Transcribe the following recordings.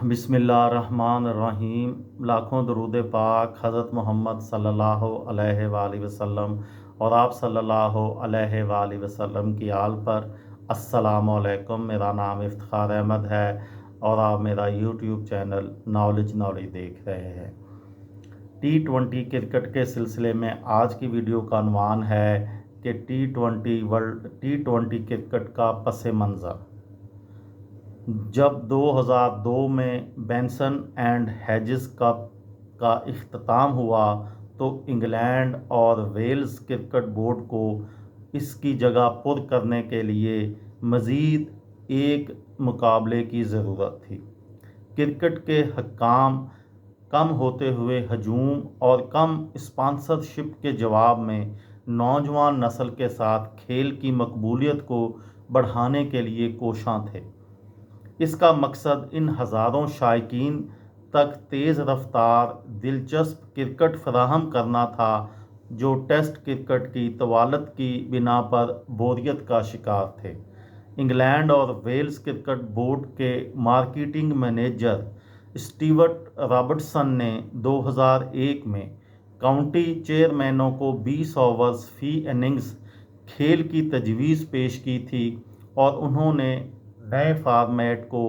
बिस्मिल्लाहिर्रहमानिर्रहीम। लाखों दरूद पाक हज़रत मोहम्मद सल्लल्लाहु अलैहि वसल्लम और आप सल्लल्लाहु अलैहि वसल्लम की आल पर। अस्सलामु अलैकुम। मेरा नाम इफ्तिखार अहमद है और आप मेरा यूट्यूब चैनल नॉलेज देख रहे हैं। T20 क्रिकेट के सिलसिले में आज की वीडियो का अनुमान है कि T20 क्रिकेट का पस मंज़र। जब 2002 में बेंसन एंड हेजिस कप का इख्तिताम हुआ तो इंग्लैंड और वेल्स क्रिकेट बोर्ड को इसकी जगह पुर करने के लिए मज़ीद एक मुकाबले की ज़रूरत थी। क्रिकेट के हकाम कम होते हुए हजूम और कम स्पॉन्सरशिप के जवाब में नौजवान नस्ल के साथ खेल की मकबूलियत को बढ़ाने के लिए कोशां थे। इसका मकसद इन हज़ारों शायकीन तक तेज़ रफ्तार दिलचस्प क्रिकेट फराहम करना था जो टेस्ट क्रिकेट की तवालत की बिना पर बोरियत का शिकार थे। इंग्लैंड और वेल्स क्रिकेट बोर्ड के मार्केटिंग मैनेजर स्टीवर्ट रॉबर्टसन ने 2001 में काउंटी चेयरमैनों को 20 ओवर्स फ़ी इनिंग्स खेल की तजवीज़ पेश की थी और उन्होंने नए फॉर्मेट को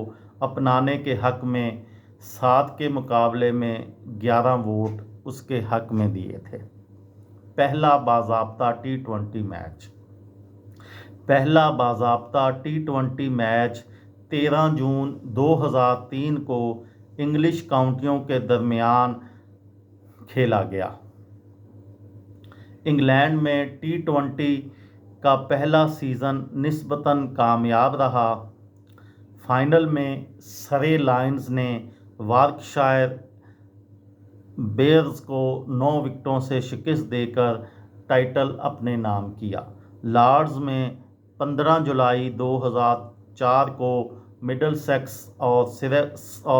अपनाने के हक़ में 7 के मुकाबले में 11 वोट उसके हक़ में दिए थे। पहला बाज़ाब्ता T20 मैच 13 जून 2003 को इंग्लिश काउंटियों के दरमियान खेला गया। इंग्लैंड में T20 का पहला सीज़न निस्बतन कामयाब रहा। फाइनल में सरे लायंस ने वॉर्कशायर बेयर्स को 9 विकेटों से शिकस्त देकर टाइटल अपने नाम किया। लॉर्ड्स में 15 जुलाई 2004 को मिडलसेक्स और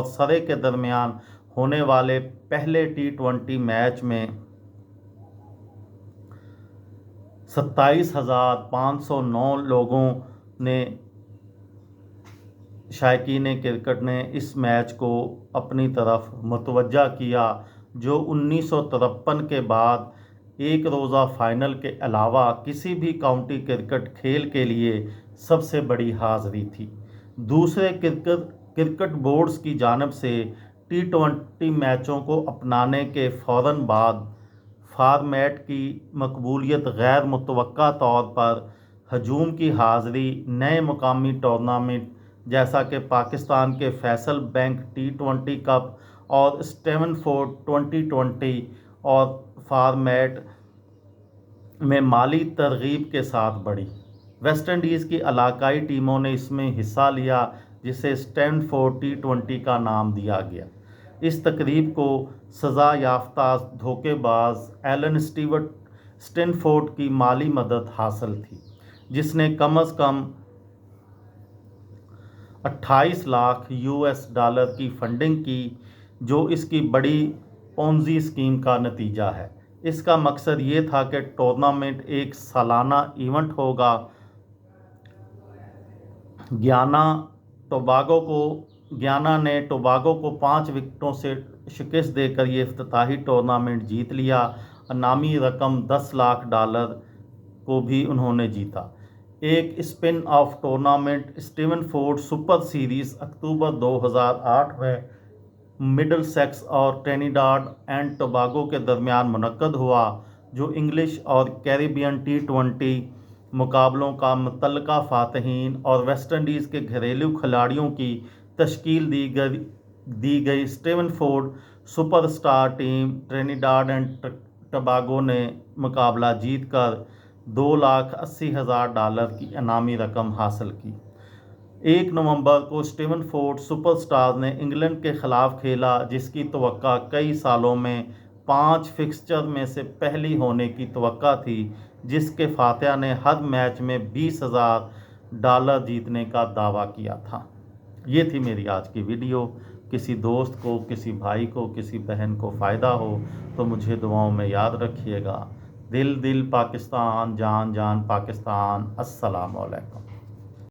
सरे के दरमियान होने वाले पहले T20 मैच में 27,509 लोगों ने शायकीन क्रिकेट ने इस मैच को अपनी तरफ मुतवज्जा किया, जो 1953 के बाद एक रोज़ा फाइनल के अलावा किसी भी काउंटी क्रिकेट खेल के लिए सबसे बड़ी हाज़िरी थी। दूसरे क्रिकेट बोर्ड्स की जानिब से T20 मैचों को अपनाने के फ़ौरन बाद फॉर्मेट की मकबूलियत गैर मुतवक्का तौर पर हजूम की हाज़िरी नए मुकामी टूर्नामेंट जैसा कि पाकिस्तान के फैसल बैंक T20 कप और स्टेवनफोर्ड 2020 और फॉर्मेट में माली तरगीब के साथ बढ़ी। वेस्ट इंडीज़ की इलाकाई टीमों ने इसमें हिस्सा लिया, जिसे स्टेवनफोर्ड T20 का नाम दिया गया। इस तकरीब को सज़ा याफ्ता धोखेबाज एलन स्टेनफोर्ड की माली मदद हासिल थी, जिसने कम अज़ कम 28 लाख US की फंडिंग की, जो इसकी बड़ी पोंजी स्कीम का नतीजा है। इसका मकसद ये था कि टूर्नामेंट एक सालाना इवेंट होगा। गियाना ने टोबागो को 5 विकेटों से शिकस्त देकर ये इफ्तिताही टूर्नामेंट जीत लिया। इनामी रकम $10 लाख को भी उन्होंने जीता। एक spin off tournament Stanford super series अक्टूबर 2008 में मिडलसेक्स और ट्रिनिडाड एंड टोबागो के दरमियान मुनक्कद हुआ, जो इंग्लिश और कैरिबियन T20 मुकाबलों का मुतल्लका फ़ातिहीन और वेस्ट इंडीज़ के घरेलू खिलाड़ियों की तश्कील दी गई Stanford superstar team Trinidad and Tobago ने मुकाबला जीतकर $2,80,000 की इनामी रकम हासिल की। 1 नवंबर को स्टेवनफोर्ड सुपरस्टार्स ने इंग्लैंड के ख़िलाफ़ खेला, जिसकी तवक्का कई सालों में 5 फिक्सचर में से पहली होने की तवक्का थी, जिसके फातिहा ने हर मैच में $20,000 जीतने का दावा किया था। ये थी मेरी आज की वीडियो। किसी दोस्त को, किसी भाई को, किसी बहन को फ़ायदा हो तो मुझे दुआओं में याद रखिएगा। दिल दिल पाकिस्तान, जान जान पाकिस्तान। अस्सलामु अलैकुम।